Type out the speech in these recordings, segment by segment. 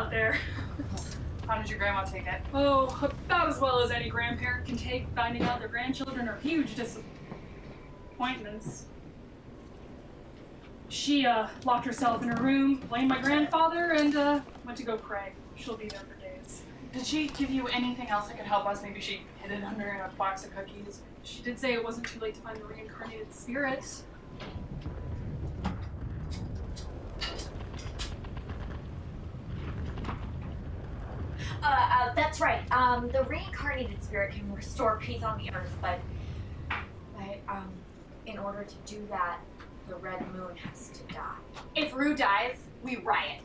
out there. How did your grandma take it? Oh, about as well as any grandparent can take finding out their grandchildren are huge disappointments. She locked herself in her room, blamed my grandfather, and went to go pray. She'll be there for days. Did she give you anything else that could help us? Maybe she hid it under a box of cookies? She did say it wasn't too late to find the reincarnated spirit. That's right. The reincarnated spirit can restore peace on the earth, but in order to do that, the Red Moon has to die. If Rue dies, we riot.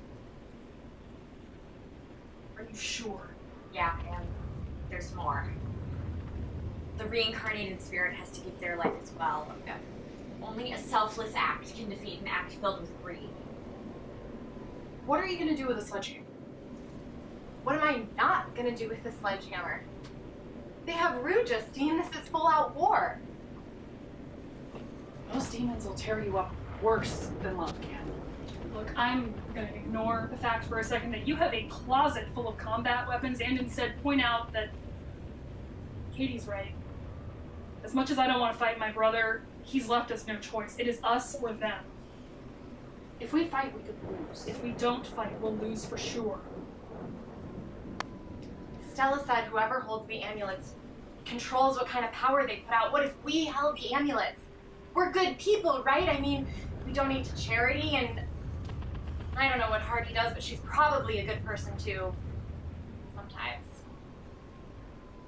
Are you sure? Yeah, and there's more. The reincarnated spirit has to give their life as well. Only a selfless act can defeat an act filled with greed. What are you gonna do with a sledgehammer? What am I not gonna do with the sledgehammer? They have Rue, Justine. This is full-out war. Those demons will tear you up worse than love can. Look, I'm gonna ignore the fact for a second that you have a closet full of combat weapons and instead point out that Katie's right. As much as I don't want to fight my brother, he's left us no choice. It is us or them. If we fight, we could lose. If we don't fight, we'll lose for sure. Stella said whoever holds the amulets controls what kind of power they put out. What if we held the amulets? We're good people, right? I mean, we donate to charity, and I don't know what Hardy does, but she's probably a good person too. Sometimes.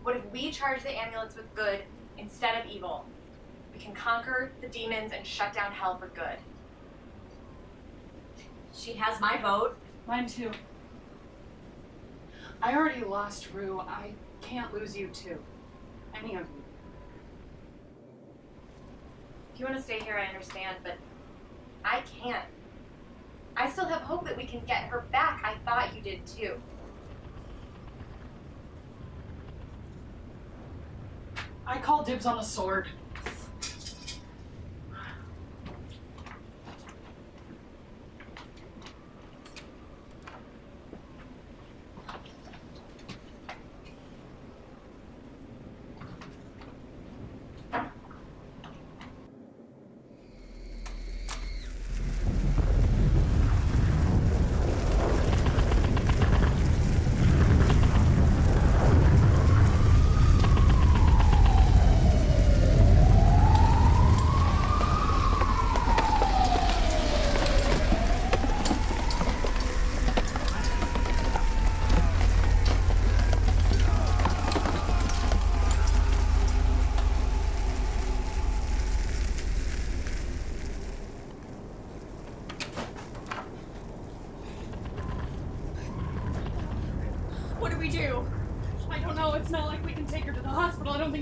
What if we charge the amulets with good instead of evil? We can conquer the demons and shut down hell for good. She has my vote. Mine too. I already lost Rue. I can't lose you too. Any of you. If you want to stay here, I understand, but I can't. I still have hope that we can get her back. I thought you did too. I call dibs on the sword.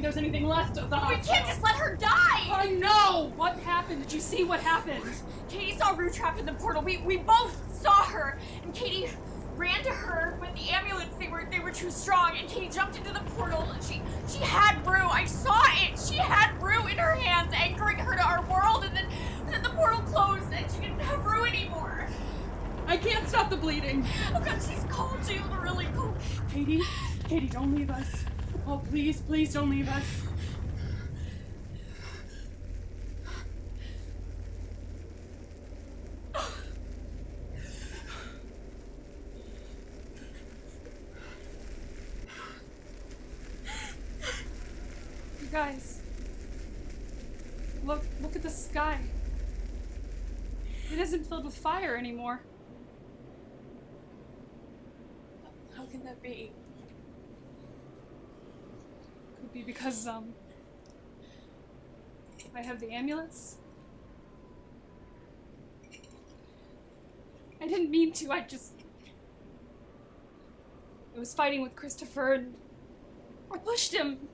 There's anything left of the hospital. We can't just let her die! I know! What happened? Did you see what happened? Katie saw Rue trapped in the portal. We both saw her, and Katie ran to her with the amulets. They were too strong, and Katie jumped into the portal, and she had Rue. I saw it! She had Rue in her hands, anchoring her to our world, and then the portal closed, and she didn't have Rue anymore. I can't stop the bleeding. Oh god, she's cold. She's really cold. Katie, don't leave us. Oh, please, please don't leave us. You guys, look at the sky. It isn't filled with fire anymore. How can that be? Could be because, I have the amulets. I didn't mean to, I was fighting with Christopher and I pushed him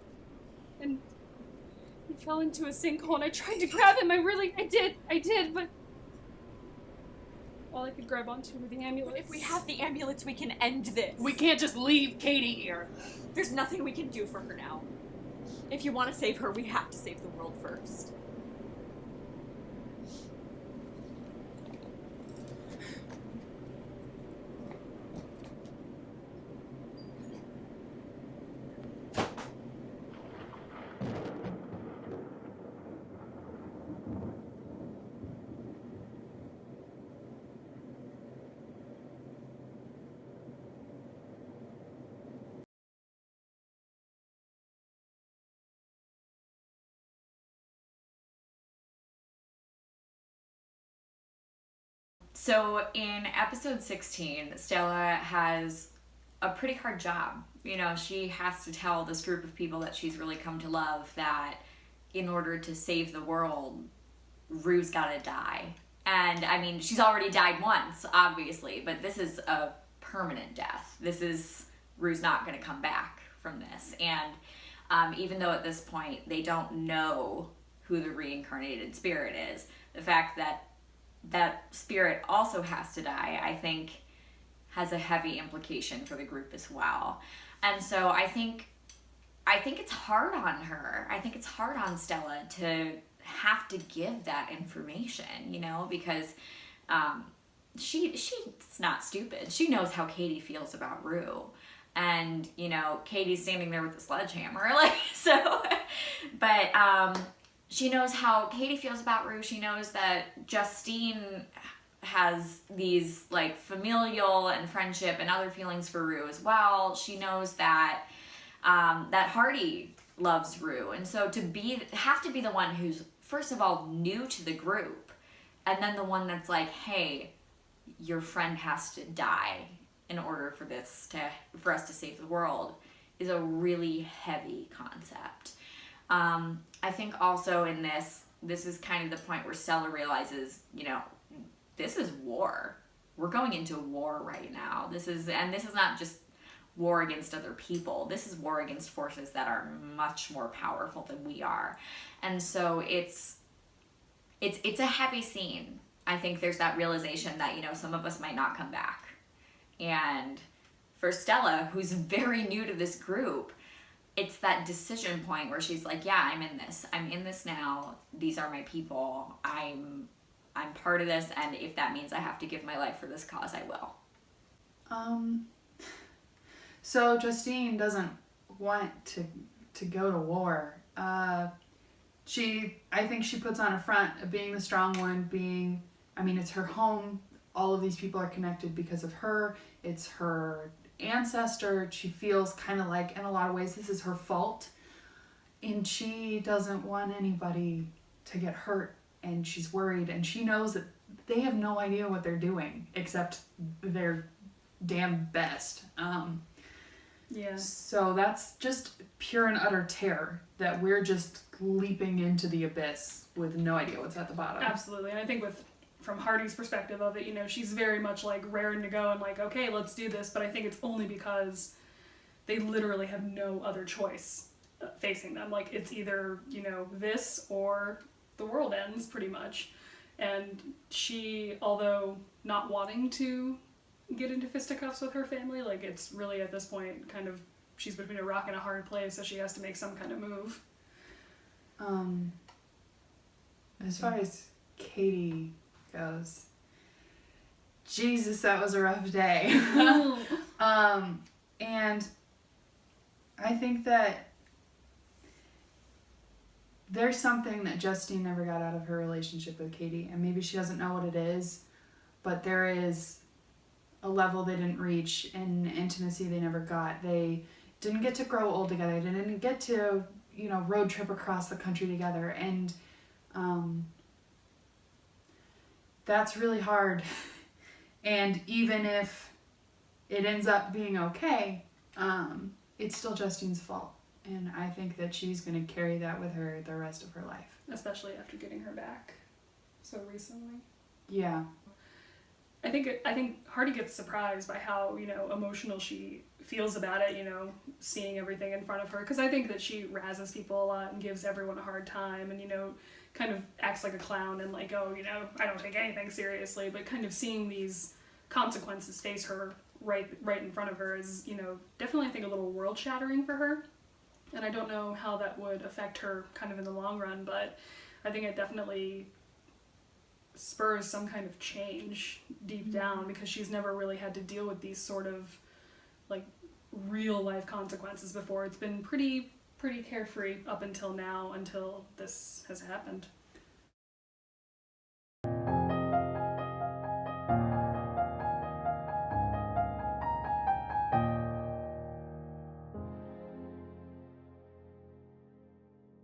and he fell into a sinkhole and I tried to grab him, I did, but all I could grab onto were the amulets. If we have the amulets, we can end this. We can't just leave Katie here. There's nothing we can do for her now. If you want to save her, we have to save the world first. So in episode 16, Stella has a pretty hard job. You know, she has to tell this group of people that she's really come to love that in order to save the world, Rue's gotta die. And I mean, she's already died once, obviously, but this is a permanent death. Rue's not gonna come back from this. And even though at this point they don't know who the reincarnated spirit is, the fact that that spirit also has to die, I think, has a heavy implication for the group as well. And so I think it's hard on her. I think it's hard on Stella to have to give that information, you know, because she's not stupid. She knows how Katie feels about Rue. And, you know, Katie's standing there with a sledgehammer, like, so, but she knows how Katie feels about Rue. She knows that Justine has these, like, familial and friendship and other feelings for Rue as well. She knows that that Hardy loves Rue. And so have to be the one who's, first of all, new to the group, and then the one that's like, hey, your friend has to die in order for us to save the world, is a really heavy concept. I think also in this is kind of the point where Stella realizes, you know, this is war. We're going into war right now. This is not just war against other people. This is war against forces that are much more powerful than we are. And so it's a heavy scene. I think there's that realization that, you know, some of us might not come back. And for Stella, who's very new to this group, it's that decision point where she's like, yeah, I'm in this. I'm in this now. These are my people. I'm part of this, and if that means I have to give my life for this cause, I will. So Justine doesn't want to go to war. I think she puts on a front of being the strong one, it's her home. All of these people are connected because of her. It's her ancestor. She feels kind of like, in a lot of ways, this is her fault. And she doesn't want anybody to get hurt. And she's worried. And she knows that they have no idea what they're doing, except their damn best. Yeah. So that's just pure and utter terror that we're just leaping into the abyss with no idea what's at the bottom. Absolutely. And I think from Hardy's perspective of it, you know, she's very much like raring to go and like, okay, let's do this. But I think it's only because they literally have no other choice facing them. Like, it's either, you know, this or the world ends, pretty much. And she, although not wanting to get into fisticuffs with her family, like, it's really at this point kind of, she's between a rock and a hard place, so she has to make some kind of move. As far as Katie goes, Jesus, that was a rough day. And I think that there's something that Justine never got out of her relationship with Katie, and maybe she doesn't know what it is, but there is a level they didn't reach and intimacy they never got. They didn't get to grow old together. They didn't get to, you know, road trip across the country together. And that's really hard. And even if it ends up being okay, it's still Justine's fault. And I think that she's going to carry that with her the rest of her life. Especially after getting her back so recently. Yeah. I think Hardy gets surprised by how, you know, emotional she feels about it, you know, seeing everything in front of her. Because I think that she razzes people a lot and gives everyone a hard time and, you know, kind of acts like a clown and like, oh, you know, I don't take anything seriously. But kind of seeing these consequences face her right in front of her is, you know, definitely, I think, a little world-shattering for her. And I don't know how that would affect her kind of in the long run, but I think it definitely spurs some kind of change deep down, because she's never really had to deal with these sort of like real life consequences before. It's been pretty carefree up until now, until this has happened.